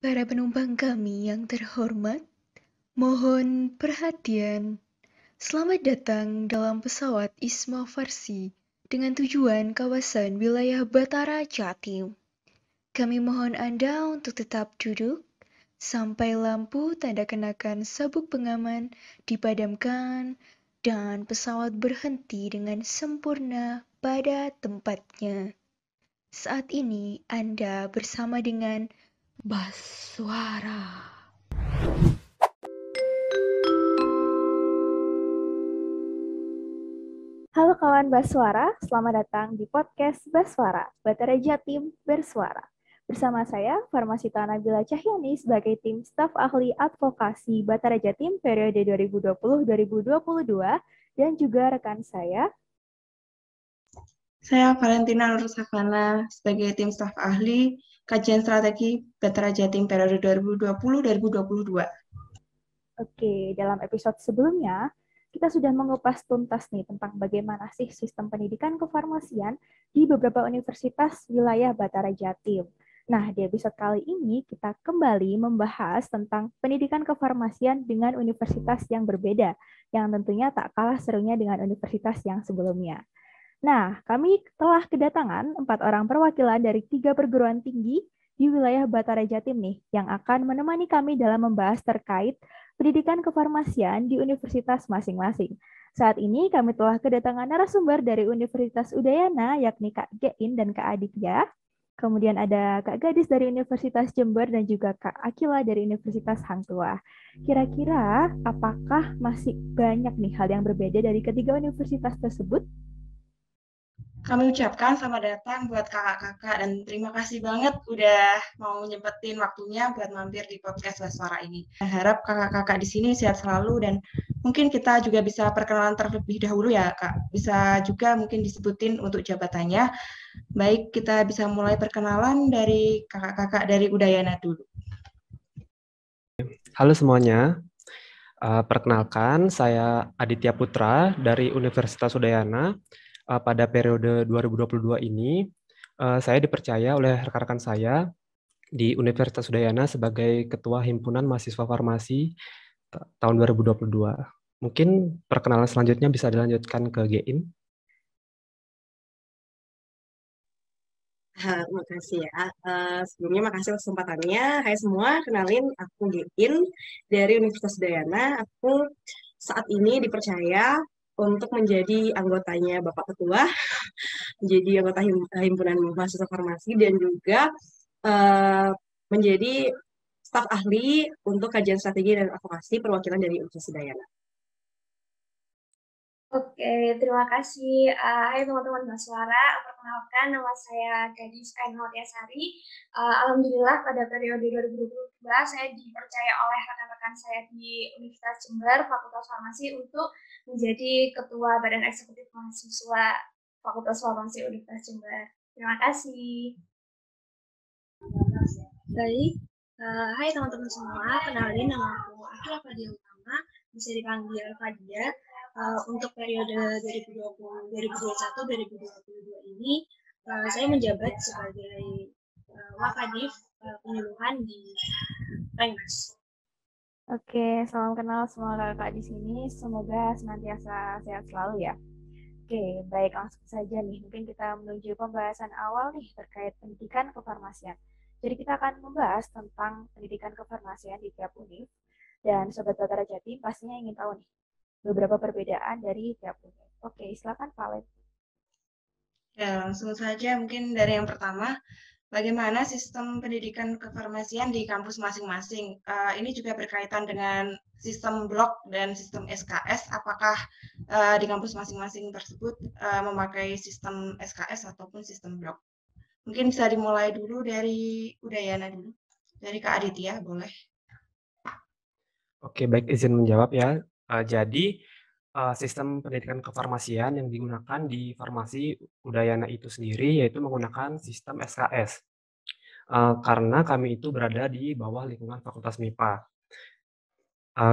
Para penumpang kami yang terhormat, mohon perhatian. Selamat datang dalam pesawat Isma Farsi dengan tujuan kawasan wilayah Batara, Jatim. Kami mohon Anda untuk tetap duduk sampai lampu tanda kenakan sabuk pengaman dipadamkan dan pesawat berhenti dengan sempurna pada tempatnya. Saat ini Anda bersama dengan Baswara. Halo kawan Baswara, selamat datang di podcast Baswara, Batara Jatim Bersuara. Bersama saya, Farmasita Nabila Cahyani sebagai tim staf ahli advokasi Batara Jatim periode 2020-2022 dan juga rekan saya. Saya Valentina Nursakana sebagai tim staf ahli kajian strategi Batara Jatim periode 2020-2022. Oke, dalam episode sebelumnya, kita sudah mengupas tuntas nih tentang bagaimana sih sistem pendidikan kefarmasian di beberapa universitas wilayah Batara Jatim. Nah, di episode kali ini kita kembali membahas tentang pendidikan kefarmasian dengan universitas yang berbeda, yang tentunya tak kalah serunya dengan universitas yang sebelumnya. Nah, kami telah kedatangan 4 orang perwakilan dari 3 perguruan tinggi di wilayah Batara Jatim nih, yang akan menemani kami dalam membahas terkait pendidikan kefarmasian di universitas masing-masing. Saat ini kami telah kedatangan narasumber dari Universitas Udayana, yakni Kak Gein dan Kak Aditya. Kemudian ada Kak Gadis dari Universitas Jember dan juga Kak Akila dari Universitas Hang Tuah. Kira-kira apakah masih banyak nih hal yang berbeda dari ketiga universitas tersebut? Kami ucapkan selamat datang buat kakak-kakak dan terima kasih banget udah mau nyempetin waktunya buat mampir di podcast Baswara ini. Saya harap kakak-kakak di sini sehat selalu dan mungkin kita juga bisa perkenalan terlebih dahulu ya Kak. Bisa juga mungkin disebutin untuk jabatannya. Baik, kita bisa mulai perkenalan dari kakak-kakak dari Udayana dulu. Halo semuanya, perkenalkan saya Aditya Putra dari Universitas Udayana. Pada periode 2022 ini, saya dipercaya oleh rekan-rekan saya di Universitas Udayana sebagai Ketua Himpunan Mahasiswa Farmasi tahun 2022. Mungkin perkenalan selanjutnya bisa dilanjutkan ke Gein. Makasih ya. Sebelumnya makasih kesempatannya. Hai semua, kenalin aku Gein dari Universitas Udayana. Aku saat ini dipercaya untuk menjadi anggotanya Bapak Ketua, menjadi anggota Himpunan Mahasiswa Farmasi dan juga menjadi staf ahli untuk kajian strategi dan advokasi perwakilan dari Universitas Udayana. Oke, terima kasih. Hai teman-teman Baswara, perkenalkan nama saya Gadis Ainhotiasari. Alhamdulillah pada periode 2022 saya dipercaya oleh rekan-rekan saya di Universitas Jember, Fakultas Farmasi untuk menjadi Ketua Badan Eksekutif Mahasiswa Fakultas Farmasi Universitas Jember. Terima kasih. Baik, hai teman-teman semua, kenalin nama aku Akila Fadia Utama, bisa dipanggil Fadia. Untuk periode 2021-2022 ini, saya menjabat sebagai Wakadif penyuluhan di Rengas. Oke, salam kenal semua kakak di sini. Semoga senantiasa sehat selalu ya. Oke, baik langsung saja nih. Mungkin kita menuju pembahasan awal nih terkait pendidikan kefarmasian. Jadi kita akan membahas tentang pendidikan kefarmasian di tiap univ. Dan Sobat Batara Jatim pastinya ingin tahu nih beberapa perbedaan dari tiap univ. Oke, silakan Valen. Ya, langsung saja mungkin dari yang pertama, bagaimana sistem pendidikan kefarmasian di kampus masing-masing. Ini juga berkaitan dengan sistem blok dan sistem SKS. Apakah di kampus masing-masing tersebut memakai sistem SKS ataupun sistem blok? Mungkin bisa dimulai dulu dari Udayana dulu. Dari Kak Aditya, boleh. Oke, baik, izin menjawab ya. Jadi, sistem pendidikan kefarmasian yang digunakan di farmasi Udayana itu sendiri yaitu menggunakan sistem SKS. Karena kami itu berada di bawah lingkungan Fakultas MIPA.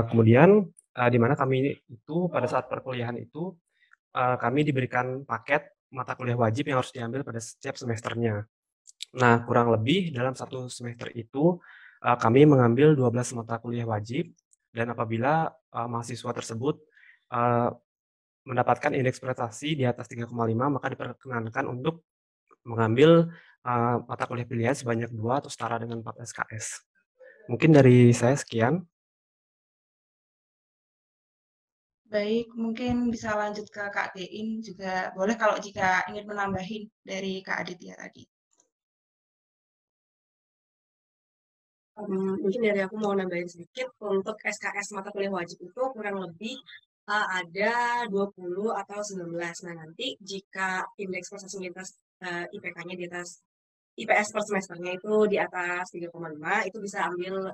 Kemudian, di mana kami itu pada saat perkuliahan itu, kami diberikan paket mata kuliah wajib yang harus diambil pada setiap semesternya. Nah, kurang lebih dalam satu semester itu kami mengambil 12 mata kuliah wajib, dan apabila mahasiswa tersebut mendapatkan indeks prestasi di atas 3,5, maka diperkenankan untuk mengambil mata kuliah pilihan sebanyak 2 atau setara dengan 4 SKS. Mungkin dari saya sekian. Baik, mungkin bisa lanjut ke Kak Dein juga boleh kalau jika ingin menambahin dari Kak Aditya tadi. Mungkin dari aku mau nambahin sedikit, untuk SKS mata kuliah wajib itu kurang lebih ada 20 atau 19. Nah, nanti jika indeks prestasi lintas IPK-nya di atas IPS per semesternya itu di atas 3,5, itu bisa ambil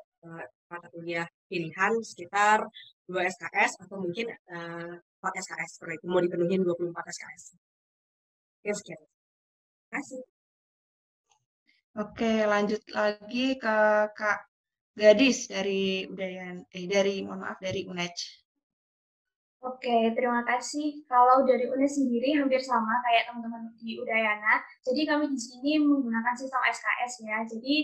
mata kuliah pilihan sekitar 2 SKS atau mungkin 4 SKS, seperti itu mau dipenuhin 24 SKS. Oke, sekian. Terima kasih. Oke, lanjut lagi ke Kak Gadis dari dari UNEJ. Oke, terima kasih. Kalau dari UNED sendiri hampir sama kayak teman-teman di Udayana. Jadi kami di sini menggunakan sistem SKS ya. Jadi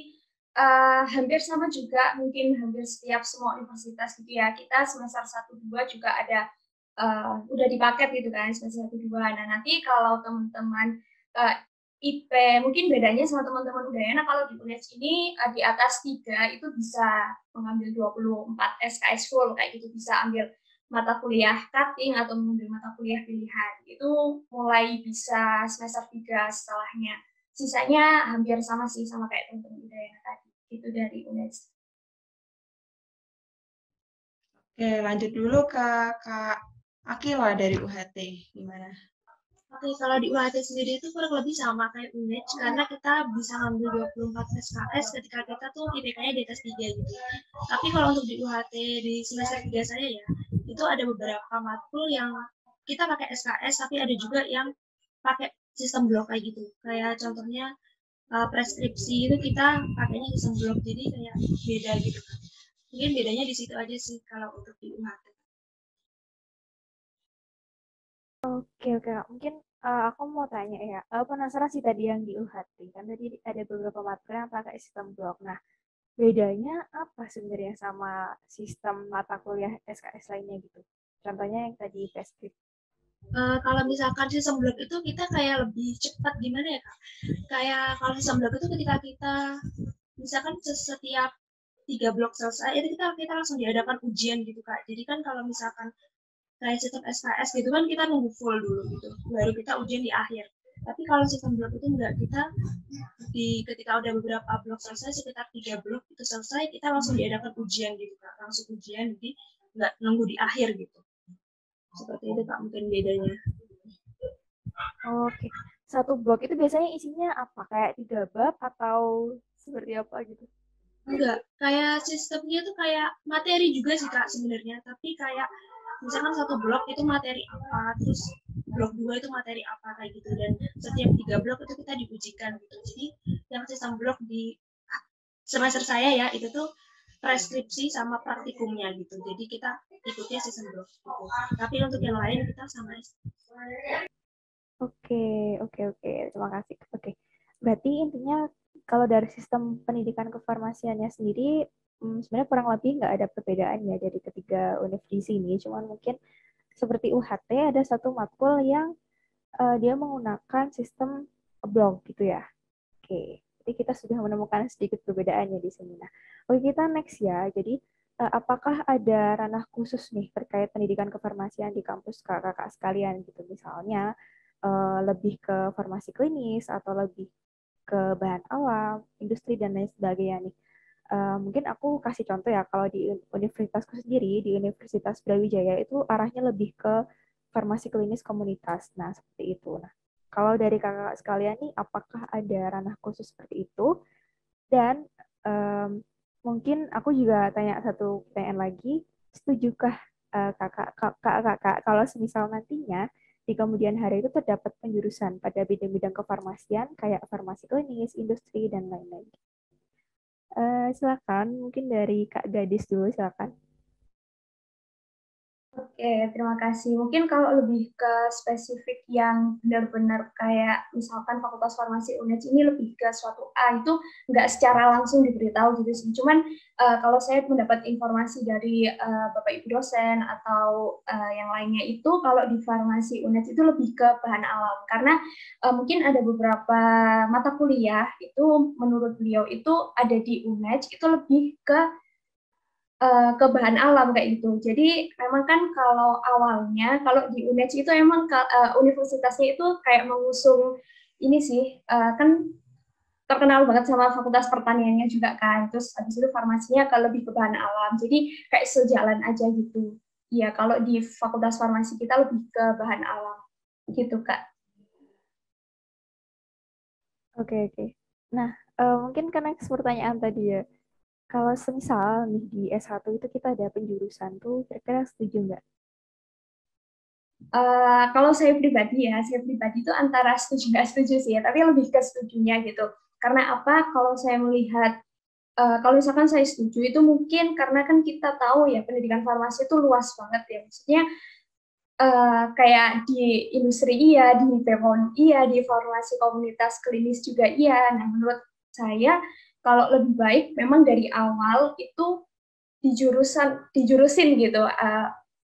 hampir sama juga, mungkin hampir setiap semua universitas gitu ya. Kita semester 1-2 juga ada udah dipaket gitu kan, semester 1-2. Nah, nanti kalau teman-teman IP mungkin bedanya sama teman-teman Udayana, kalau di UNED ini di atas 3 itu bisa mengambil 24 SKS full kayak gitu, bisa ambil mata kuliah cutting atau mengambil mata kuliah pilihan. Itu mulai bisa semester 3 setelahnya. Sisanya hampir sama sih, sama kayak teman-teman Udayana tadi. Itu dari UNED. Oke, lanjut dulu ke Kak Akila dari UHT. Gimana? Oke, kalau di UHT sendiri itu kurang lebih sama kayak UNED, karena kita bisa ngambil 24 SKS ketika kita tuh IPK-nya di atas 3 gitu. Tapi kalau untuk di UHT di semester 3 saya ya, itu ada beberapa matkul yang kita pakai SKS, tapi ada juga yang pakai sistem blok kayak gitu. Kayak contohnya preskripsi itu kita pakainya sistem blok, jadi kayak beda gitu kan. Mungkin bedanya di situ aja sih kalau untuk di UHT. Oke, Kak. Mungkin aku mau tanya ya, penasaran sih tadi yang di UHT, kan tadi ada beberapa matkul yang pakai sistem blok. Nah, bedanya apa sebenarnya sama sistem mata kuliah SKS lainnya gitu? Contohnya yang tadi preskrip. Kalau misalkan sistem blok itu kita kayak lebih cepat gimana ya Kak? Kayak kalau sistem blok itu ketika kita misalkan setiap 3 blok selesai itu kita langsung diadakan ujian gitu Kak. Jadi kan kalau misalkan kayak sistem SKS gitu kan kita nunggu full dulu gitu, baru kita ujian di akhir. Tapi kalau sistem blok itu enggak, kita ketika udah beberapa blok selesai, sekitar 3 blok itu selesai, kita langsung diadakan ujian gitu Kak, langsung ujian, jadi nggak nunggu di akhir gitu. Seperti itu Kak mungkin bedanya. Oke, satu blok itu biasanya isinya apa? Kayak 3 bab atau seperti apa gitu? Enggak, kayak sistemnya tuh kayak materi juga sih Kak sebenarnya, tapi kayak misalkan satu blok itu materi apa, terus blok 2 itu materi apa kayak gitu, dan setiap 3 blok itu kita diujikan gitu. Jadi yang sistem blok di semester saya ya itu tuh preskripsi sama praktikumnya gitu. Jadi kita ikutnya sistem blok gitu. Tapi untuk yang lain kita sama. Oke, oke, oke. Terima kasih. Oke. Berarti intinya kalau dari sistem pendidikan kefarmasiannya sendiri, sebenarnya kurang lebih nggak ada perbedaan ya dari ketiga univ di sini. Cuman mungkin seperti UHT ada satu matkul yang dia menggunakan sistem blok gitu ya. Oke. Jadi kita sudah menemukan sedikit perbedaannya di sini. Nah, oke kita next ya. Jadi apakah ada ranah khusus nih terkait pendidikan kefarmasian di kampus kakak-kakak sekalian gitu? Misalnya lebih ke farmasi klinis atau lebih ke bahan alam, industri dan lain sebagainya nih. Mungkin aku kasih contoh ya, kalau di universitasku sendiri, di Universitas Brawijaya itu arahnya lebih ke farmasi klinis komunitas. Nah, seperti itu. Nah, kalau dari kakak sekalian nih, apakah ada ranah khusus seperti itu? Dan mungkin aku juga tanya satu pertanyaan lagi, setujukah kakak kalau semisal nantinya di kemudian hari itu terdapat penjurusan pada bidang-bidang kefarmasian kayak farmasi klinis, industri, dan lain-lain? Silakan, mungkin dari Kak Gadis dulu, silakan. Oke, terima kasih. Mungkin kalau lebih ke spesifik yang benar-benar kayak misalkan Fakultas Farmasi UNED ini lebih ke suatu A, itu nggak secara langsung diberitahu gitu sih. Cuman kalau saya mendapat informasi dari Bapak Ibu dosen atau yang lainnya itu, kalau di Farmasi UNED itu lebih ke bahan alam. Karena mungkin ada beberapa mata kuliah itu menurut beliau itu ada di UNED itu lebih ke bahan alam kayak gitu. Jadi memang kan kalau awalnya kalau di UNED itu emang universitasnya itu kayak mengusung ini sih kan terkenal banget sama fakultas pertaniannya juga kan. Terus habis itu farmasinya ke lebih ke bahan alam. Jadi kayak sejalan aja gitu. Iya, kalau di fakultas farmasi kita lebih ke bahan alam gitu, Kak. Oke, oke. Nah, mungkin karena pertanyaan tadi ya. Kalau semisal nih di S1 itu kita ada penjurusan tuh, kira-kira setuju nggak? Kalau saya pribadi itu antara setuju nggak setuju sih ya, tapi lebih ke setujunya gitu. Karena apa? Kalau saya melihat, kalau misalkan saya setuju itu mungkin karena kan kita tahu ya pendidikan farmasi itu luas banget ya. Maksudnya kayak di industri iya, di BPOM iya, di formasi komunitas klinis juga iya. Nah, menurut saya kalau lebih baik memang dari awal itu dijurusin gitu.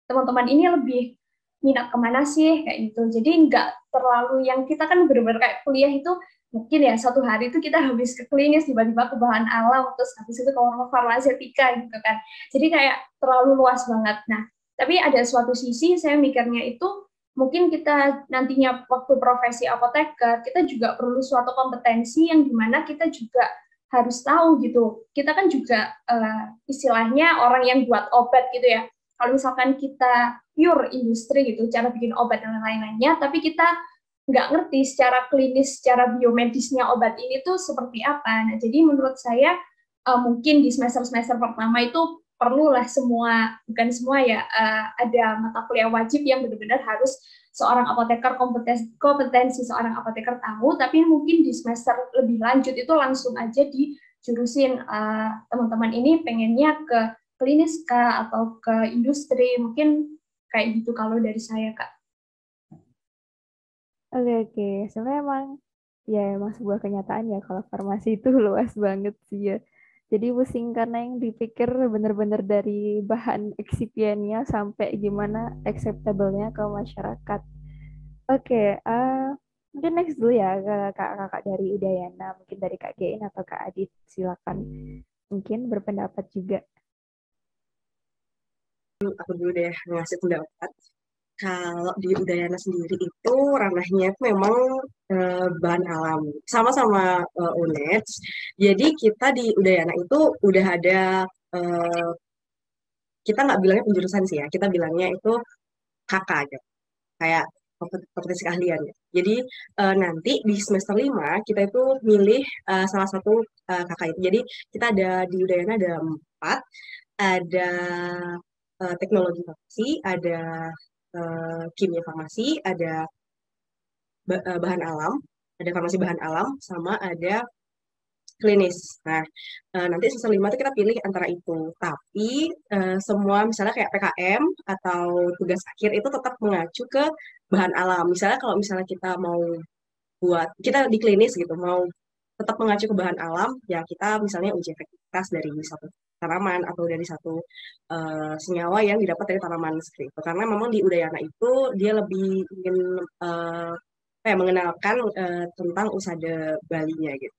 Teman-teman ini lebih minat kemana sih kayak gitu. Jadi nggak terlalu yang kita kan benar-benar kayak kuliah itu mungkin ya satu hari itu kita habis ke klinis tiba-tiba ke bahan alam terus habis itu ke farmaseutika gitu kan. Jadi kayak terlalu luas banget. Nah, tapi ada suatu sisi saya mikirnya itu mungkin kita nantinya waktu profesi apoteker kita juga perlu suatu kompetensi yang dimana kita juga harus tahu gitu. Kita kan juga istilahnya orang yang buat obat gitu ya. Kalau misalkan kita pure industri gitu, cara bikin obat dan lain-lainnya, tapi kita nggak ngerti secara klinis, secara biomedisnya obat ini tuh seperti apa. Nah, jadi menurut saya mungkin di semester-semester pertama itu perlulah semua, bukan semua ya, ada mata kuliah wajib yang benar-benar harus seorang apoteker kompetensi seorang apoteker tahu, tapi mungkin di semester lebih lanjut itu langsung aja dijurusin teman-teman ini pengennya ke klinis kah atau ke industri, mungkin kayak gitu kalau dari saya, Kak. Oke, oke. Sebenarnya emang sebuah kenyataan ya kalau farmasi itu luas banget sih ya. Jadi pusing karena yang dipikir benar-benar dari bahan eksipiennya sampai gimana acceptable-nya ke masyarakat. Oke, mungkin next dulu ya ke kakak-kakak dari Udayana, mungkin dari Kak Gein atau Kak Adit, silakan. Mungkin berpendapat juga. Aku dulu deh ngasih pendapat. Kalau di Udayana sendiri itu ranahnya itu memang bahan alam, sama-sama UNED. Jadi kita di Udayana itu udah ada, eh, kita nggak bilangnya penjurusan sih ya, kita bilangnya itu KK gitu, kayak kompetensi keahlian ya. Jadi nanti di semester 5 kita itu milih salah satu KK itu. Jadi kita ada di Udayana ada 4, ada teknologi farmasi, ada kimia farmasi, ada bahan alam, ada farmasi bahan alam, sama ada klinis. Nah, nanti semester 5 itu kita pilih antara itu. Tapi semua misalnya kayak PKM atau tugas akhir itu tetap mengacu ke bahan alam. Misalnya kalau misalnya kita mau kita di klinis gitu, mau tetap mengacu ke bahan alam, ya kita misalnya uji efektivitas dari satu tanaman atau dari satu senyawa yang didapat dari tanaman seperti itu. Karena memang di Udayana itu dia lebih ingin mengenalkan tentang usada Bali-nya gitu.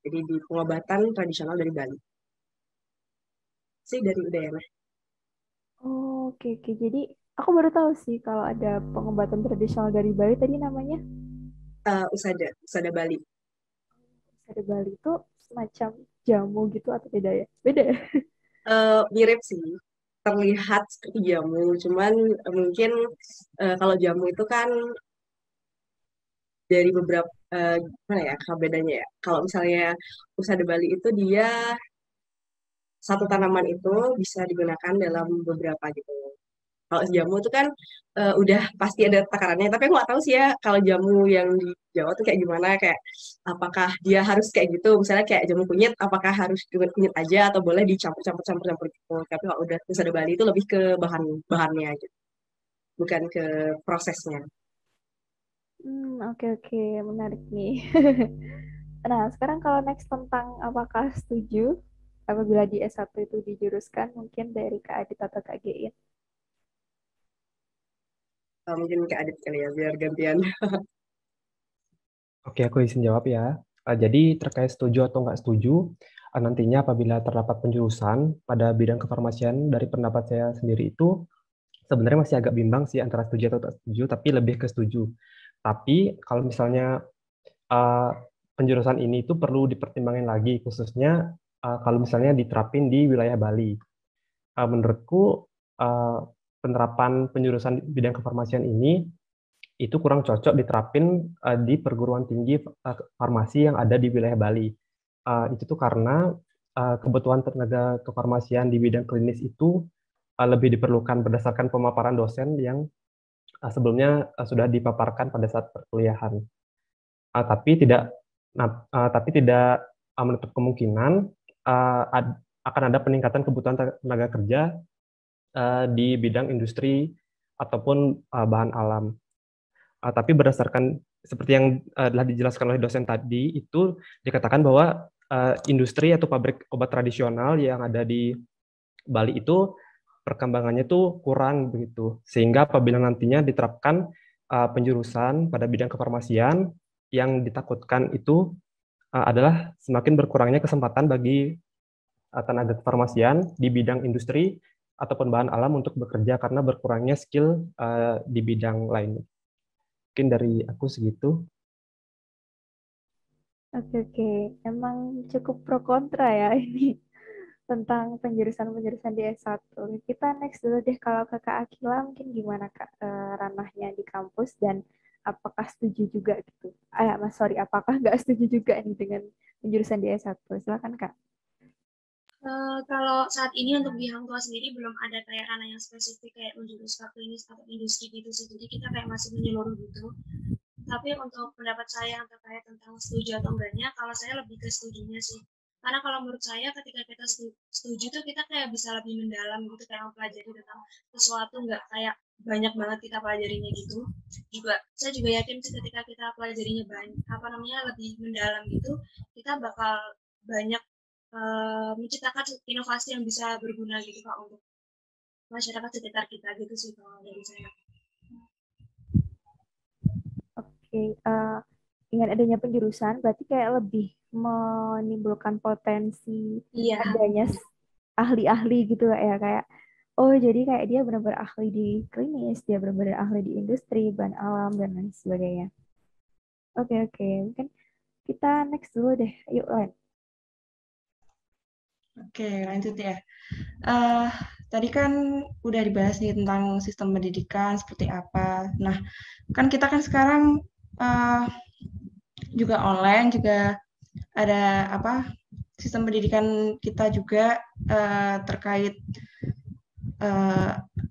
Jadi di pengobatan tradisional dari Bali. Sih dari Udayana. Oh, oke, oke. Jadi aku baru tahu sih kalau ada pengobatan tradisional dari Bali tadi namanya Usada Bali. Usada Bali itu semacam jamu gitu atau beda ya? Beda ya? Mirip sih, terlihat seperti jamu, cuman mungkin kalau jamu itu kan dari beberapa mana ya bedanya ya. Kalau misalnya Usada Bali itu dia satu tanaman itu bisa digunakan dalam beberapa gitu. Kalau jamu itu kan udah pasti ada takarannya. Tapi aku nggak tahu sih ya kalau jamu yang di Jawa tuh kayak gimana. Kayak apakah dia harus kayak gitu? Misalnya kayak jamu kunyit, apakah harus dengan kunyit aja atau boleh dicampur-campur gitu? Tapi kalau udah ada Bali itu lebih ke bahannya gitu, bukan ke prosesnya. Oke, oke, menarik nih. Nah, sekarang kalau next tentang apakah setuju apabila di S1 itu dijuruskan, mungkin dari Kak Adit atau Kak Gein. Mungkin Kak Adit kali ya, biar gantian. Oke, aku izin jawab ya. Jadi terkait setuju atau nggak setuju, nantinya apabila terdapat penjurusan pada bidang kefarmasian, dari pendapat saya sendiri itu sebenarnya masih agak bimbang sih antara setuju atau tak setuju, tapi lebih ke setuju. Tapi kalau misalnya uh, penjurusan ini itu perlu dipertimbangkan lagi, khususnya kalau misalnya diterapin di wilayah Bali. Menurutku penerapan penjurusan bidang kefarmasian ini itu kurang cocok diterapin di perguruan tinggi farmasi yang ada di wilayah Bali. Itu tuh karena kebutuhan tenaga kefarmasian di bidang klinis itu lebih diperlukan berdasarkan pemaparan dosen yang sebelumnya sudah dipaparkan pada saat perkuliahan. Tapi tidak menutup kemungkinan akan ada peningkatan kebutuhan tenaga kerja di bidang industri ataupun bahan alam. Tapi berdasarkan seperti yang telah dijelaskan oleh dosen tadi, itu dikatakan bahwa industri atau pabrik obat tradisional yang ada di Bali itu perkembangannya tuh kurang begitu. Sehingga apabila nantinya diterapkan penjurusan pada bidang kefarmasian, yang ditakutkan itu adalah semakin berkurangnya kesempatan bagi tenaga kefarmasian di bidang industri ataupun bahan alam untuk bekerja karena berkurangnya skill di bidang lain. Mungkin dari aku segitu. Oke. Emang cukup pro kontra ya ini tentang penjurusan-penjurusan di S1. Kita next dulu deh, kalau Kakak Akila mungkin gimana Kak ranahnya di kampus dan apakah setuju juga gitu? Apakah nggak setuju juga nih dengan penjurusan di S1? Silakan Kak. Kalau saat ini untuk di Hang Tuah sendiri belum ada kayak ranah yang spesifik kayak menjurus ke klinis atau industri gitu sih. Jadi kita kayak masih menyeluruh gitu. Tapi untuk pendapat saya yang terkait tentang setuju atau enggaknya, kalau saya lebih ke setujunya sih. Karena kalau menurut saya ketika kita setuju tuh kita kayak bisa lebih mendalam gitu, kayak mempelajari tentang sesuatu, nggak kayak banyak banget kita pelajarinya gitu. Saya juga yakin sih ketika kita pelajarinya lebih mendalam gitu, kita bakal banyak menciptakan inovasi yang bisa berguna gitu Kak untuk masyarakat sekitar kita gitu sih kalau dari saya. Oke, dengan adanya penjurusan berarti kayak lebih menimbulkan potensi adanya ahli-ahli gitu ya, kayak jadi kayak dia benar-benar ahli di klinis, dia benar-benar ahli di industri, bahan alam dan lain sebagainya. Oke, mungkin kita next dulu deh, yuk Len. Oke, lanjut ya. Tadi kan udah dibahas nih tentang sistem pendidikan seperti apa. Nah, kan kita kan sekarang juga online, juga ada sistem pendidikan kita juga terkait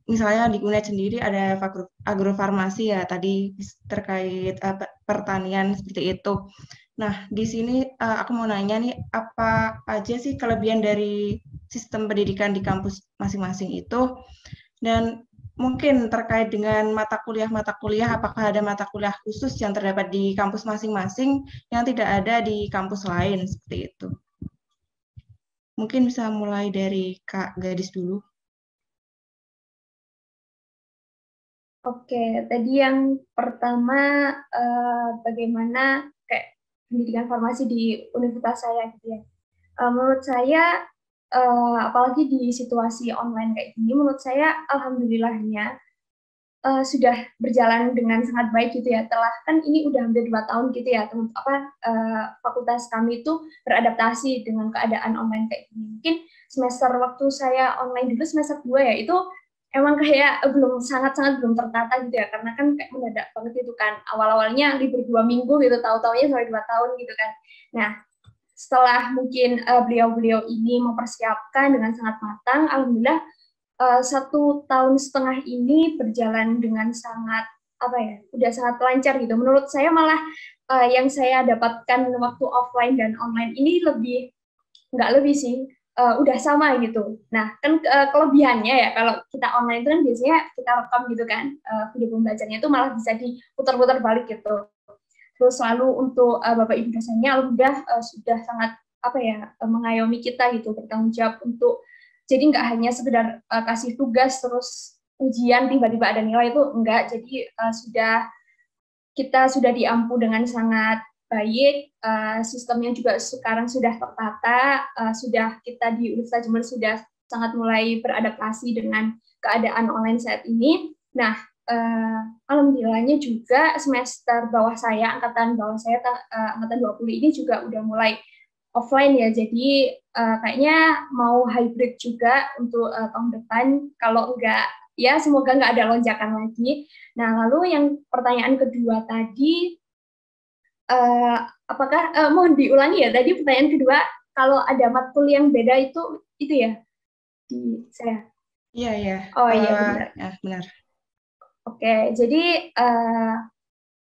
misalnya di UNED sendiri ada agrofarmasi ya tadi terkait pertanian seperti itu. Nah, di sini aku mau nanya nih, apa aja sih kelebihan dari sistem pendidikan di kampus masing-masing itu? Dan mungkin terkait dengan mata kuliah, apakah ada mata kuliah khusus yang terdapat di kampus masing-masing yang tidak ada di kampus lain, seperti itu? Mungkin bisa mulai dari Kak Gadis dulu. Oke, tadi yang pertama bagaimana kayak pendidikan farmasi di universitas saya gitu ya. Menurut saya apalagi di situasi online kayak gini, menurut saya alhamdulillahnya sudah berjalan dengan sangat baik gitu ya. Kan ini udah hampir 2 tahun gitu ya, fakultas kami itu beradaptasi dengan keadaan online kayak gini. Mungkin semester waktu saya online dulu semester 2 ya, itu emang kayak sangat-sangat belum tertata gitu ya, karena kan kayak mendadak banget gitu kan. Awal-awalnya libur 2 minggu gitu, tahu-taunya sampai 2 tahun gitu kan. Nah, setelah mungkin beliau-beliau ini mempersiapkan dengan sangat matang, alhamdulillah 1,5 tahun ini berjalan dengan sangat udah sangat lancar gitu. Menurut saya malah yang saya dapatkan waktu offline dan online ini nggak lebih sih, udah sama gitu. Nah, kan kelebihannya ya kalau kita online itu kan biasanya kita rekam gitu kan, video pembelajarannya itu malah bisa diputar-putar balik gitu. Terus selalu untuk Bapak Ibu dosennya alhamdulillah sudah sangat mengayomi kita gitu, bertanggung jawab untuk jadi nggak hanya sekedar kasih tugas terus ujian tiba-tiba ada nilai, itu enggak. Jadi kita sudah diampu dengan sangat baik, sistemnya juga sekarang sudah tertata, sudah kita di Universitas Jember sudah sangat mulai beradaptasi dengan keadaan online saat ini. Nah, alhamdulillahnya juga semester bawah saya, angkatan 20 ini juga udah mulai offline ya, jadi kayaknya mau hybrid juga untuk tahun depan, kalau enggak ya semoga nggak ada lonjakan lagi. Nah, lalu yang pertanyaan kedua tadi, apakah mohon diulangi ya tadi pertanyaan kedua, kalau ada matkul yang beda itu ya di saya. Iya, iya. Oh iya benar. Ya, benar. Oke, jadi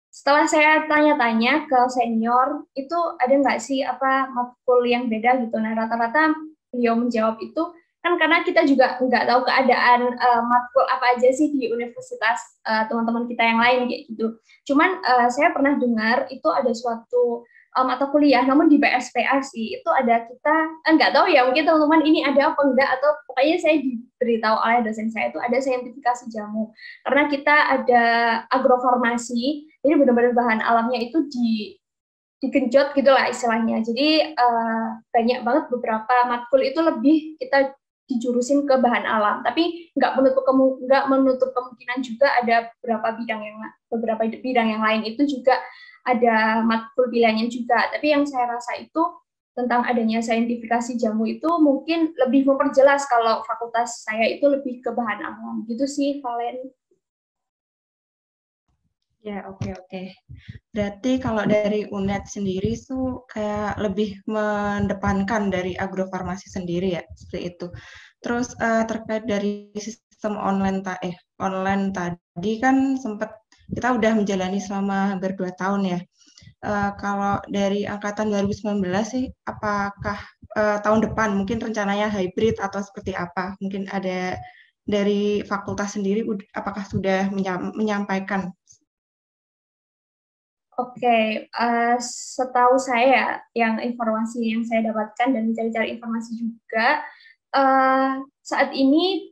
setelah saya tanya-tanya ke senior, itu ada nggak sih matkul yang beda gitu? Nah, rata-rata beliau menjawab itu, kan karena kita juga nggak tahu keadaan matkul apa aja sih di universitas teman-teman kita yang lain kayak gitu. Cuman saya pernah dengar itu ada suatu mata kuliah, namun di BSPA sih, itu ada kita, nggak tahu ya, mungkin teman-teman ini ada apa enggak, atau pokoknya saya diberitahu oleh dosen saya itu ada saintifikasi jamu. Karena kita ada agrofarmasi, jadi benar-benar bahan alamnya itu digenjot gitulah istilahnya. Jadi banyak banget beberapa matkul itu lebih kita dijurusin ke bahan alam, tapi nggak menutup kemungkinan juga ada beberapa bidang yang lain itu juga ada matkul pilihannya juga. Tapi yang saya rasa itu tentang adanya saintifikasi jamu itu mungkin lebih memperjelas kalau fakultas saya itu lebih ke bahan alam gitu sih, Valen. Ya, oke. Berarti kalau dari UNED sendiri tuh kayak lebih mendepankan dari agrofarmasi sendiri ya, seperti itu. Terus terkait dari sistem online tadi kan sempat kita udah menjalani selama hampir 2 tahun ya. Kalau dari angkatan 2019 sih, apakah tahun depan mungkin rencananya hybrid atau seperti apa? Mungkin ada dari fakultas sendiri, apakah sudah menyampaikan? Oke, setahu saya yang informasi yang saya dapatkan dan mencari-cari informasi juga, saat ini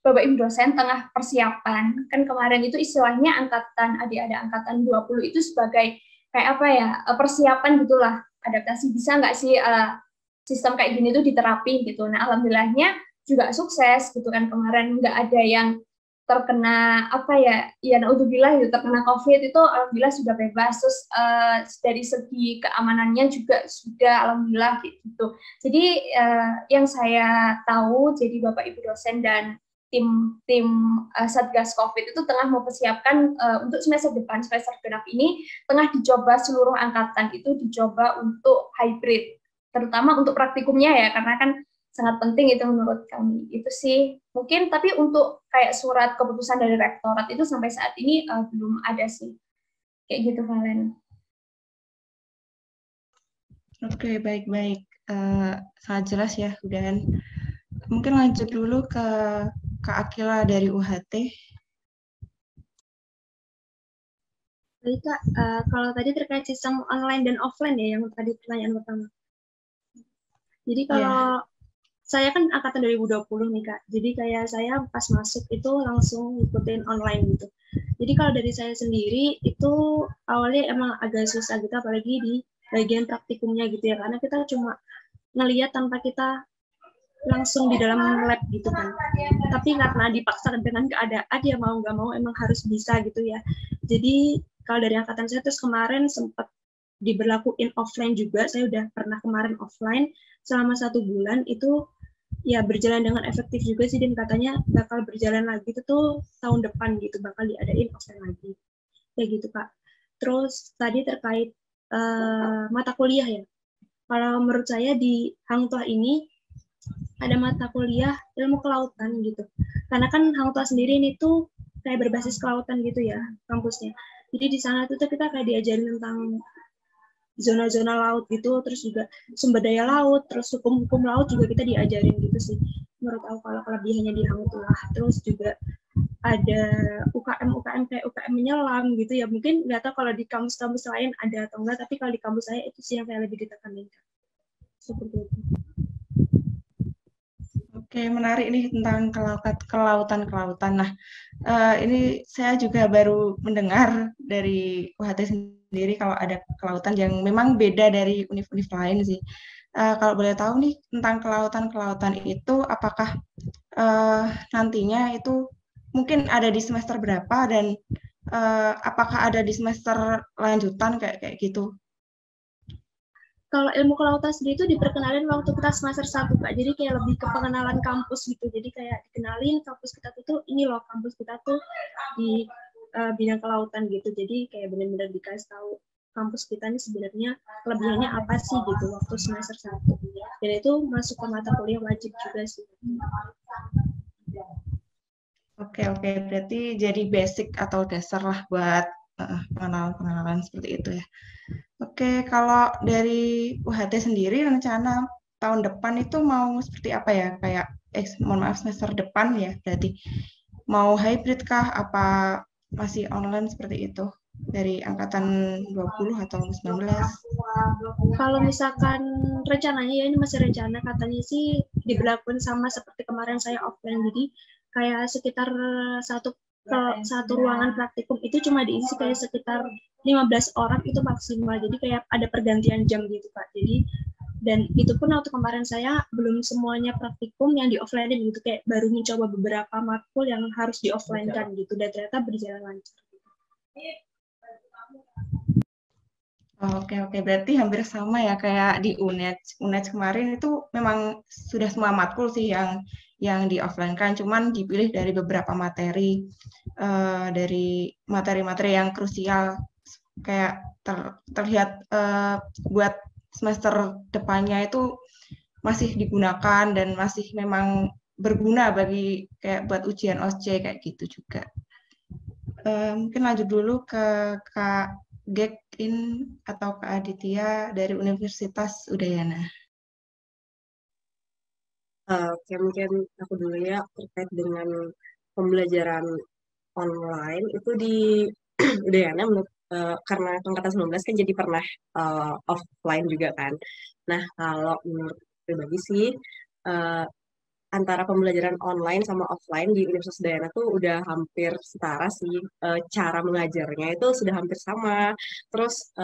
Bapak Ibu dosen tengah persiapan. Kan kemarin itu istilahnya adik-adik angkatan 20 itu sebagai kayak persiapan gitulah, adaptasi bisa nggak sih sistem kayak gini tuh diterapi gitu. Nah, alhamdulillahnya juga sukses gitu kan, kemarin nggak ada yang terkena naudzubillah gitu, terkena COVID itu alhamdulillah sudah bebas. Terus dari segi keamanannya juga sudah alhamdulillah gitu. Jadi yang saya tahu, jadi Bapak Ibu dosen dan tim Satgas COVID itu tengah mempersiapkan untuk semester depan, semester genap ini tengah dicoba seluruh angkatan itu dicoba untuk hybrid, terutama untuk praktikumnya ya, karena kan sangat penting itu menurut kami. Itu sih mungkin, tapi untuk kayak surat keputusan dari rektorat itu sampai saat ini belum ada sih. Kayak gitu, Valen. Oke, baik-baik. Sangat jelas ya, udahan. Mungkin lanjut dulu ke Kak Akila dari UHT. Baik, Kak. Kalau tadi terkait sistem online dan offline ya, yang tadi pertanyaan pertama. Jadi kalau saya kan angkatan 2020 nih, Kak. Jadi kayak saya pas masuk itu langsung ngikutin online gitu. Jadi kalau dari saya sendiri itu awalnya emang agak susah gitu, apalagi di bagian praktikumnya gitu ya, karena kita cuma ngelihat tanpa kita langsung di dalam lab gitu kan. Tapi karena dipaksa dengan keadaan, ya mau nggak mau emang harus bisa gitu ya. Jadi kalau dari angkatan saya terus kemarin sempat diberlakuin offline juga, saya udah pernah kemarin offline selama 1 bulan, itu ya berjalan dengan efektif juga sih, dan katanya bakal berjalan lagi itu tuh tahun depan gitu, bakal diadain offline lagi. Kayak gitu, Kak. Terus tadi terkait mata kuliah ya. Kalau menurut saya di Hang Tuah ini ada mata kuliah ilmu kelautan gitu. Karena kan Hang Tuah sendiri ini tuh kayak berbasis kelautan gitu ya kampusnya. Jadi di sana tuh kita kayak diajarin tentang zona-zona laut gitu, terus juga sumber daya laut, terus hukum-hukum laut juga kita diajarin gitu sih. Menurut aku kalau kelebihannya di Hang Tuah. Terus juga ada UKM kayak UKM menyelam gitu ya. Mungkin nggak tahu kalau di kampus-kampus lain ada atau enggak, tapi kalau di kampus saya itu sih yang kayak lebih ditekankan. Seperti itu. Oke, menarik nih tentang kelautan. Nah, ini saya juga baru mendengar dari UHT sendiri kalau ada kelautan yang memang beda dari univ-univ lain sih. Kalau boleh tahu nih tentang kelautan itu, apakah nantinya itu mungkin ada di semester berapa dan apakah ada di semester lanjutan kayak gitu? Kalau ilmu kelautan sendiri itu diperkenalin waktu kita semester 1, Kak. Jadi kayak lebih ke pengenalan kampus gitu. Jadi kayak dikenalin kampus kita tuh ini loh kampus kita tuh di bidang kelautan gitu. Jadi kayak benar-benar dikasih tahu kampus kita ini sebenarnya kelebihannya apa sih gitu waktu semester 1. Dan itu masuk ke mata kuliah wajib juga sih. Oke, berarti jadi basic atau dasar lah buat pengenalan seperti itu ya. Oke, kalau dari UHT sendiri rencana tahun depan itu mau seperti apa ya? Kayak mohon maaf semester depan ya, berarti mau hybrid kah? Apa masih online seperti itu? Dari angkatan 20 atau 19? Kalau misalkan rencananya ya ini masih rencana, katanya sih diberlakukan sama seperti kemarin saya offline. Jadi kayak sekitar satu ruangan praktikum itu cuma diisi kayak sekitar 15 orang itu maksimal. Jadi kayak ada pergantian jam gitu, Pak. Jadi dan itu pun waktu kemarin saya belum semuanya praktikum yang di offline gitu, kayak baru mencoba beberapa matkul yang harus di offline kan gitu, dan ternyata berjalan lancar. Oke, berarti hampir sama ya kayak di UNED kemarin itu memang sudah semua matkul sih yang di offline kan, cuman dipilih dari beberapa materi, dari materi-materi yang krusial kayak terlihat buat semester depannya itu masih digunakan dan masih memang berguna bagi kayak buat ujian OSCE kayak gitu juga. Mungkin lanjut dulu ke Kak Gekin atau Kak Aditya dari Universitas Udayana. Oke, mungkin aku dulu ya terkait dengan pembelajaran online itu di Udayana karena angkatan 19 kan jadi pernah offline juga kan. Nah, kalau menurut pribadi sih antara pembelajaran online sama offline di Universitas Udayana tuh udah hampir setara sih. Cara mengajarnya itu sudah hampir sama. Terus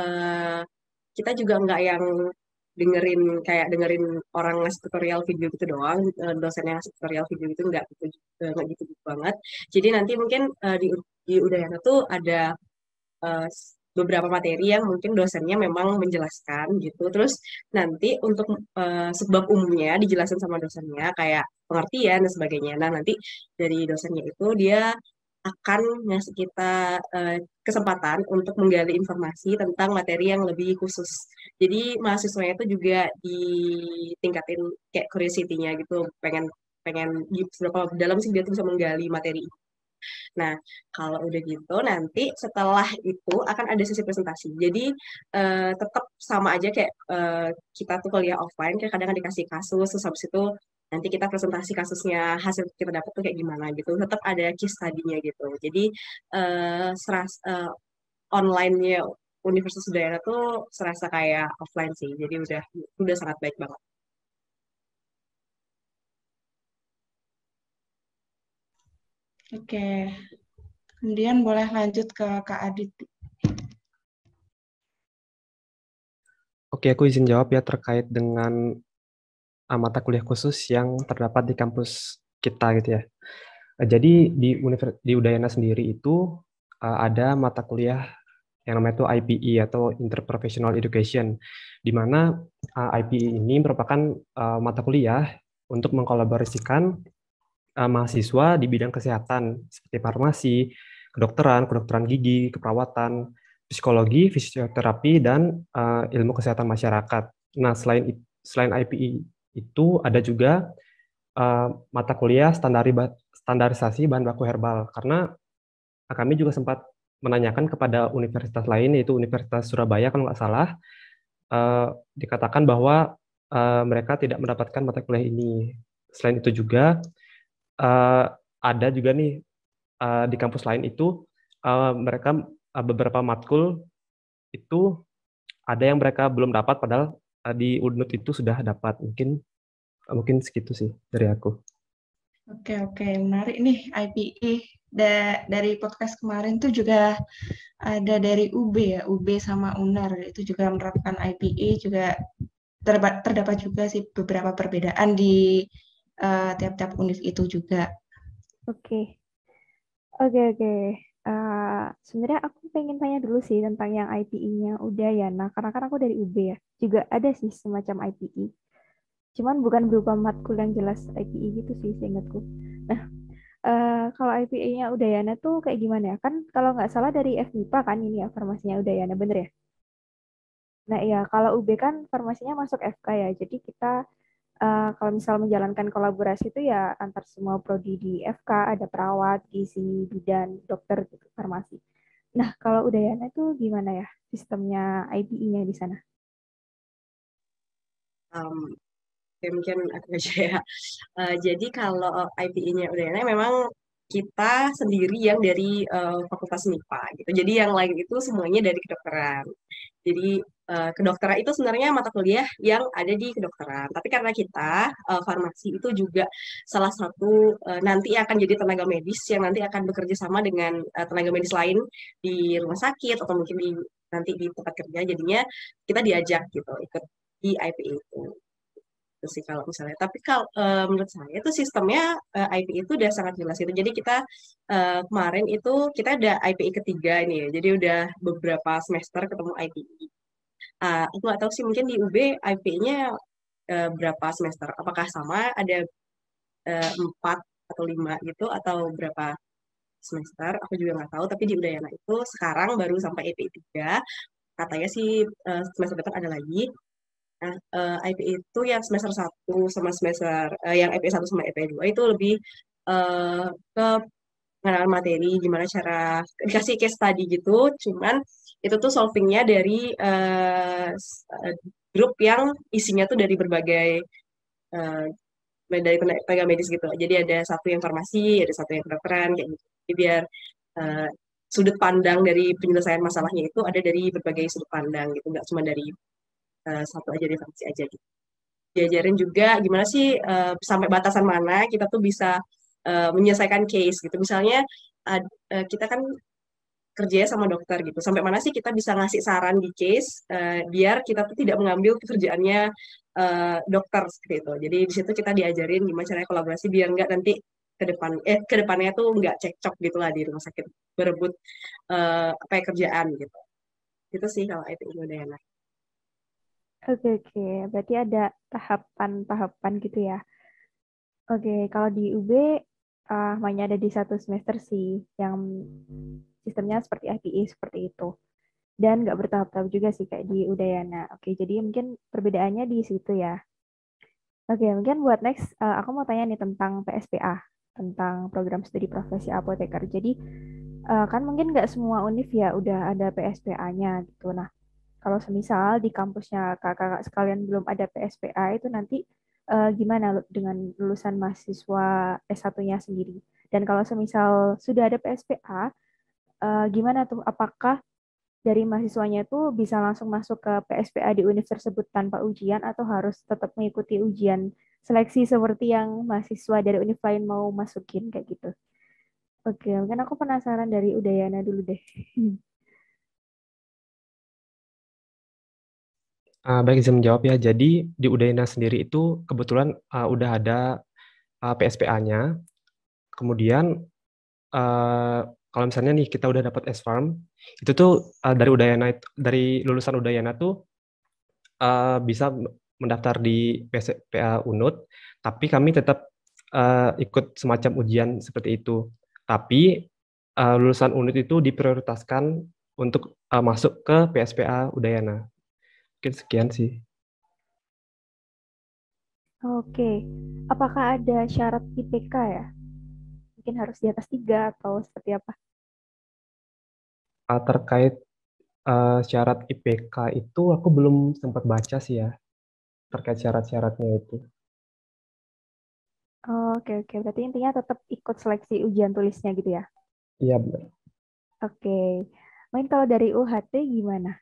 kita juga nggak yang dengerin orang ngasih tutorial video gitu doang, dosennya ngasih tutorial video itu nggak gitu banget. Jadi nanti mungkin di Udayana tuh ada beberapa materi yang mungkin dosennya memang menjelaskan gitu. Terus nanti untuk sebab umumnya dijelasin sama dosennya kayak pengertian dan sebagainya. Nah, nanti dari dosennya itu dia akan ngasih kita kesempatan untuk menggali informasi tentang materi yang lebih khusus. Jadi mahasiswanya itu juga ditingkatin kayak curiosity-nya gitu, pengen seberapa dalam sih dia tuh bisa menggali materi. Nah, kalau udah gitu nanti setelah itu akan ada sesi presentasi. Jadi tetap sama aja kayak kita tuh kuliah offline, kayak kadang dikasih kasus, terus habis itu nanti kita presentasi kasusnya, hasil kita dapat tuh kayak gimana gitu. Tetap ada case study-nya gitu. Jadi online-nya Universitas Udayana tuh serasa kayak offline sih. Jadi udah sangat baik banget. Oke, kemudian boleh lanjut ke Kak Adit. Oke, aku izin jawab ya terkait dengan mata kuliah khusus yang terdapat di kampus kita gitu ya. Jadi di Udayana sendiri itu ada mata kuliah yang namanya itu IPE atau Interprofessional Education, di mana IPE ini merupakan mata kuliah untuk mengkolaborasikan mahasiswa di bidang kesehatan seperti farmasi, kedokteran gigi, keperawatan, psikologi, fisioterapi, dan ilmu kesehatan masyarakat. Nah, selain IPE itu ada juga mata kuliah standarisasi bahan baku herbal, karena kami juga sempat menanyakan kepada universitas lain, yaitu Universitas Surabaya kalau nggak salah, dikatakan bahwa mereka tidak mendapatkan mata kuliah ini. Selain itu juga ada juga nih di kampus lain itu mereka beberapa matkul itu ada yang mereka belum dapat, padahal di UNUT itu sudah dapat. Mungkin segitu sih dari aku. Oke, menarik nih IPE. Dari podcast kemarin tuh juga ada dari UB ya, UB sama UNER itu juga menerapkan IPE, juga terdapat juga sih beberapa perbedaan di tiap-tiap univ itu juga. Oke. Sebenarnya aku pengen tanya dulu sih tentang yang IPE-nya Udayana, karena kan aku dari UB ya, juga ada sih semacam IPE. Cuman bukan berupa matkul yang jelas IPE gitu sih seingatku. Nah, kalau IPE-nya Udayana tuh kayak gimana ya? Kan kalau nggak salah dari FMIPA kan ini ya farmasinya Udayana, bener ya? Nah iya, kalau UB kan farmasinya masuk FK ya, jadi kita kalau misal menjalankan kolaborasi itu ya antar semua prodi di FK, ada perawat, gizi, bidan, dokter gitu, farmasi. Nah, kalau Udayana itu gimana ya sistemnya IPE-nya di sana? Mungkin aku aja ya. Jadi kalau IPE-nya Udayana memang kita sendiri yang dari Fakultas MIPA gitu. Jadi yang lain itu semuanya dari kedokteran. Jadi kedokteran itu sebenarnya mata kuliah yang ada di kedokteran. Tapi karena kita farmasi itu juga salah satu nanti akan jadi tenaga medis yang nanti akan bekerja sama dengan tenaga medis lain di rumah sakit atau mungkin nanti di tempat kerja. Jadinya kita diajak gitu ikut di IPE itu. Itu sih kalau misalnya. Tapi kalau menurut saya itu sistemnya IPE itu udah sangat jelas itu. Jadi kita kemarin itu kita ada IPE ketiga ini ya. Jadi udah beberapa semester ketemu IPE. Aku nggak tahu sih mungkin di UB IPE-nya berapa semester. Apakah sama ada 4 atau 5 gitu atau berapa semester? Aku juga nggak tahu. Tapi di Udayana itu sekarang baru sampai IPE 3. Katanya sih semester depan ada lagi. Nah, IPE itu yang semester 1 sama semester yang IPE 1 sama IPE 2 itu lebih ke pengenalan materi, gimana cara dikasih case study gitu, cuman itu tuh solvingnya dari grup yang isinya tuh dari berbagai dari tenaga medis gitu. Jadi ada satu yang farmasi, ada satu yang kedokteran kayak gitu. Jadi biar sudut pandang dari penyelesaian masalahnya itu ada dari berbagai sudut pandang gitu, nggak cuma dari satu aja referensi aja gitu. Diajarin juga gimana sih sampai batasan mana kita tuh bisa menyelesaikan case gitu. Misalnya kita kan kerjanya sama dokter gitu. Sampai mana sih kita bisa ngasih saran di case biar kita tuh tidak mengambil pekerjaannya dokter seperti itu. Jadi di situ kita diajarin gimana caranya kolaborasi biar nggak nanti ke depannya tuh nggak cekcok gitu lah di rumah sakit berebut apa ya, kerjaan gitu. Itu sih kalau itu udah enak. Oke. Berarti ada tahapan-tahapan gitu ya. Oke, kalau di UB hanya ada di satu semester sih yang sistemnya seperti IPE seperti itu. Dan nggak bertahap-tahap juga sih kayak di Udayana. Oke, jadi mungkin perbedaannya di situ ya. Oke, mungkin buat next, aku mau tanya nih tentang PSPA, tentang program studi profesi apoteker. Jadi, kan mungkin nggak semua univ ya udah ada PSPA-nya gitu. Nah, kalau semisal di kampusnya kakak-kakak sekalian belum ada PSPA, itu nanti gimana dengan lulusan mahasiswa S1-nya sendiri? Dan kalau semisal sudah ada PSPA, gimana tuh? Apakah dari mahasiswanya itu bisa langsung masuk ke PSPA di univ tersebut tanpa ujian atau harus tetap mengikuti ujian seleksi seperti yang mahasiswa dari univ lain mau masukin kayak gitu? Oke, mungkin aku penasaran dari Udayana dulu deh. Baik, izin menjawab ya. Jadi di Udayana sendiri itu kebetulan udah ada PSPA-nya. Kemudian kalau misalnya nih kita udah dapat S-Farm, itu tuh dari Udayana, dari lulusan Udayana tuh bisa mendaftar di PSPA UNUT, tapi kami tetap ikut semacam ujian seperti itu. Tapi lulusan UNUT itu diprioritaskan untuk masuk ke PSPA Udayana. Mungkin sekian sih. Oke, Apakah ada syarat IPK ya? Mungkin harus di atas 3 atau seperti apa? Terkait syarat IPK itu aku belum sempat baca sih ya, terkait syarat-syaratnya itu. Oh, oke, oke. Berarti intinya tetap ikut seleksi ujian tulisnya gitu ya? Iya, benar. Oke. Mungkin kalau dari UHT gimana?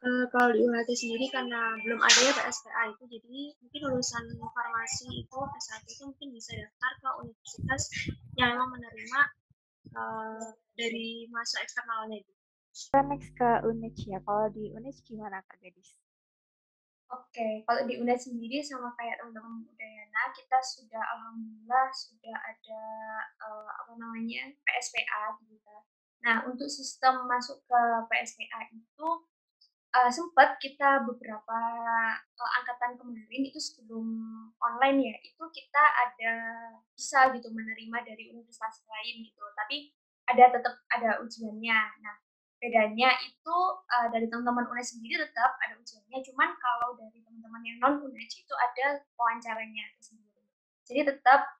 Kalau di UHT sendiri karena belum adanya PSPA itu, jadi mungkin lulusan farmasi itu S1 itu mungkin bisa daftar ke universitas yang memang menerima dari masa eksternalnya itu. Kita next ke UNED ya. Kalau di UNED gimana Kak Gadis? Oke, kalau di UNED sendiri sama kayak teman-teman Udayana, kita sudah alhamdulillah sudah ada PSPA gitu. Nah, untuk sistem masuk ke PSPA itu sempat kita beberapa angkatan kemarin itu sebelum online ya, itu kita ada bisa gitu menerima dari universitas lain gitu, tapi tetap ada ujiannya. Nah, bedanya itu dari teman-teman UNED sendiri tetap ada ujiannya, cuman kalau dari teman-teman yang non UNED itu ada wawancaranya sendiri. Jadi tetap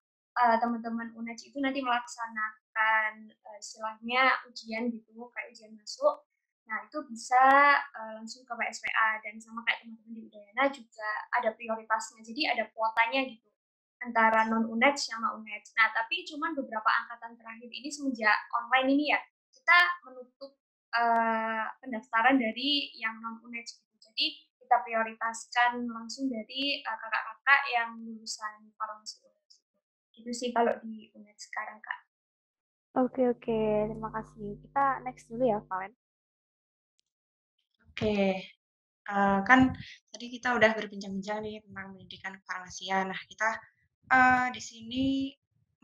teman-teman UNED itu nanti melaksanakan istilahnya ujian gitu, kayak ujian masuk. Nah, itu bisa langsung ke PSPA, dan sama kayak teman-teman di Udayana juga ada prioritasnya. Jadi ada kuotanya gitu antara non-UNED sama UNED. Nah, tapi cuman beberapa angkatan terakhir ini semenjak online ini ya, kita menutup pendaftaran dari yang non-UNED gitu. Jadi kita prioritaskan langsung dari kakak-kakak yang lulusan farmasi UNED. Gitu sih kalau di UNED sekarang, Kak. Oke, oke. Terima kasih. Kita next dulu ya, Valen. Oke, kan tadi kita udah berbincang-bincang nih tentang pendidikan kefarmasian. Nah, kita di sini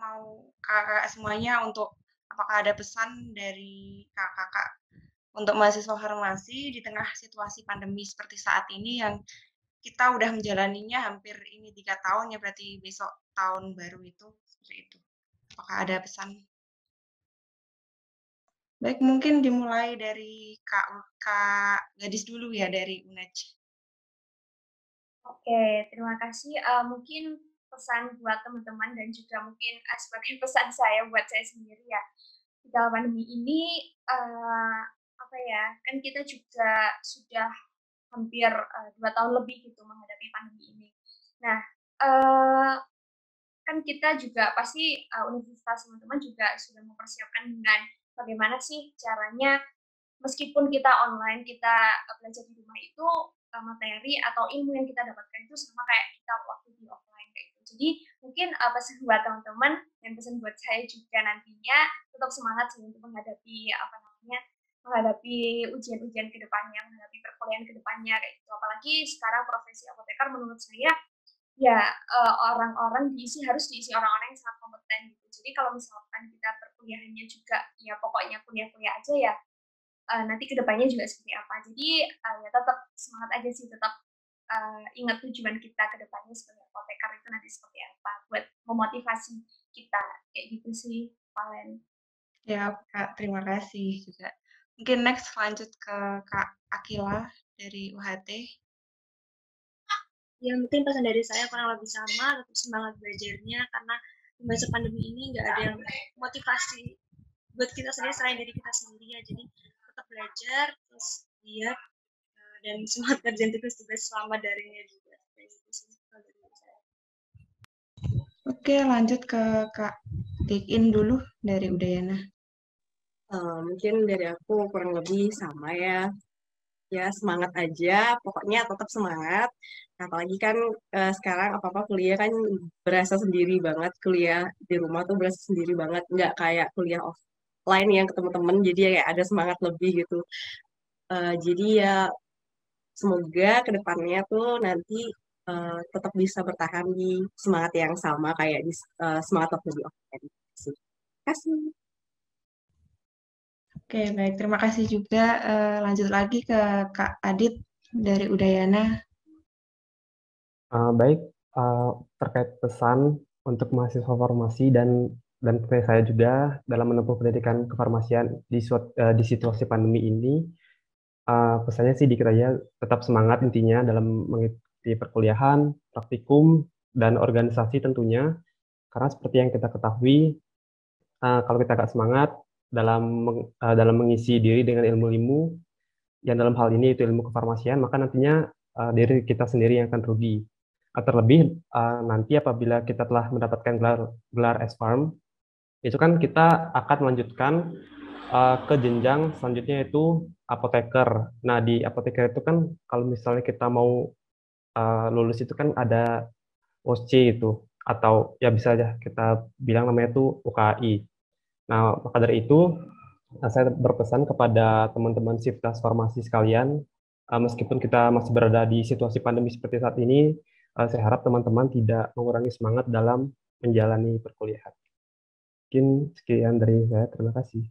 mau kakak semuanya untuk apakah ada pesan dari kakak-kakak untuk mahasiswa farmasi di tengah situasi pandemi seperti saat ini yang kita udah menjalaninya hampir ini 3 tahun ya, berarti besok tahun baru itu, seperti itu. Apakah ada pesan? Baik, mungkin dimulai dari Kak Gadis dulu ya, dari UNED. Oke, terima kasih. Mungkin pesan buat teman-teman dan juga mungkin sebagai pesan saya buat saya sendiri ya. Di dalam pandemi ini, kan kita juga sudah hampir 2 tahun lebih gitu menghadapi pandemi ini. Nah, kan kita juga pasti universitas teman-teman juga sudah mempersiapkan dengan bagaimana sih caranya meskipun kita online, kita belajar di rumah itu materi atau ilmu yang kita dapatkan itu sama kayak kita waktu di offline kayak gitu. Jadi mungkin pesan buat teman-teman dan pesan buat saya juga nantinya tetap semangat sih untuk menghadapi ujian-ujian ke depannya, menghadapi perkuliahan ke depannya kayak gitu. Apalagi sekarang profesi apoteker menurut saya ya orang-orang harus diisi orang-orang yang sangat kompeten gitu. Jadi kalau misalkan kita perkuliahannya juga ya pokoknya kuliah-kuliah aja ya, nanti kedepannya juga seperti apa. Jadi ya tetap semangat aja sih, tetap ingat tujuan kita kedepannya sebagai apoteker itu nanti seperti apa, buat memotivasi kita kayak gitu sih, Valen. Ya, Kak, terima kasih juga. Mungkin next lanjut ke Kak Akila dari UHT. Ya mungkin pesan dari saya kurang lebih sama, tetap semangat belajarnya karena di masa pandemi ini nggak ada yang motivasi buat kita sendiri selain diri kita sendiri ya. Jadi tetap belajar, terus lihat dan semangat kerjaan tugas-tugas selama daringnya juga. Oke, lanjut ke Kak Tikin dulu dari Udayana. Mungkin dari aku kurang lebih sama ya. Ya semangat aja, pokoknya tetap semangat. Apalagi kan sekarang apa-apa kuliah kan berasa sendiri banget, kuliah di rumah tuh berasa sendiri banget, nggak kayak kuliah offline yang ketemu temen, jadi ya kayak ada semangat lebih gitu. Jadi ya semoga kedepannya tuh nanti tetap bisa bertahan di semangat yang sama kayak di semangat waktu di offline. Terima kasih. Oke, baik. Terima kasih juga. Lanjut lagi ke Kak Adit dari Udayana. Baik, terkait pesan untuk mahasiswa farmasi dan saya juga dalam menempuh pendidikan kefarmasian di situasi pandemi ini, pesannya sih dikit aja, tetap semangat intinya dalam mengikuti seperti perkuliahan, praktikum, dan organisasi tentunya. Karena seperti yang kita ketahui, kalau kita agak semangat dalam mengisi diri dengan ilmu-ilmu, yang dalam hal ini itu ilmu kefarmasian, maka nantinya diri kita sendiri yang akan rugi. Terlebih nanti apabila kita telah mendapatkan gelar S-Pharm, itu kan kita akan melanjutkan ke jenjang selanjutnya yaitu apoteker. Nah, di apoteker itu kan kalau misalnya kita mau lulus itu kan ada OSCE itu, atau ya bisa aja kita bilang namanya itu UKAI. Nah, maka dari itu saya berpesan kepada teman-teman Siftas Farmasi sekalian, meskipun kita masih berada di situasi pandemi seperti saat ini, saya harap teman-teman tidak mengurangi semangat dalam menjalani perkuliahan. Mungkin sekian dari saya, terima kasih.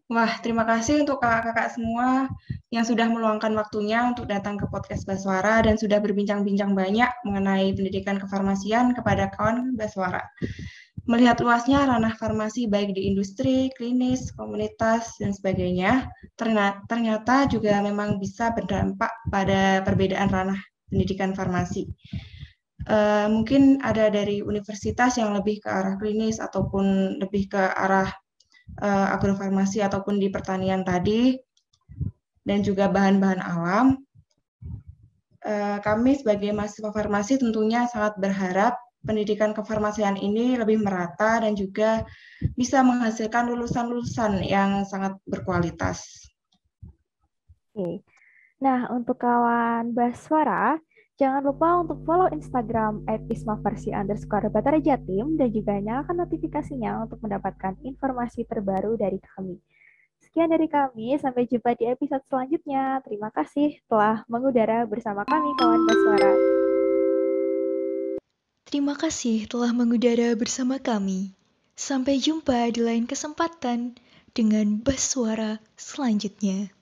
Wah, terima kasih untuk kakak-kakak semua yang sudah meluangkan waktunya untuk datang ke podcast Baswara dan sudah berbincang-bincang banyak mengenai pendidikan kefarmasian kepada kawan Baswara. Melihat luasnya ranah farmasi baik di industri, klinis, komunitas, dan sebagainya, ternyata juga memang bisa berdampak pada perbedaan ranah pendidikan farmasi. Mungkin ada dari universitas yang lebih ke arah klinis ataupun lebih ke arah agrofarmasi ataupun di pertanian tadi, dan juga bahan-bahan alam. Kami sebagai mahasiswa farmasi tentunya sangat berharap pendidikan kefarmasian ini lebih merata dan juga bisa menghasilkan lulusan-lulusan yang sangat berkualitas. Oke. Nah, untuk kawan Baswara, jangan lupa untuk follow Instagram @ismafarsi_Batara_Jatim dan juga nyalakan notifikasinya untuk mendapatkan informasi terbaru dari kami. Sekian dari kami, sampai jumpa di episode selanjutnya. Terima kasih telah mengudara bersama kami, kawan Baswara. Terima kasih telah mengudara bersama kami. Sampai jumpa di lain kesempatan dengan Baswara selanjutnya.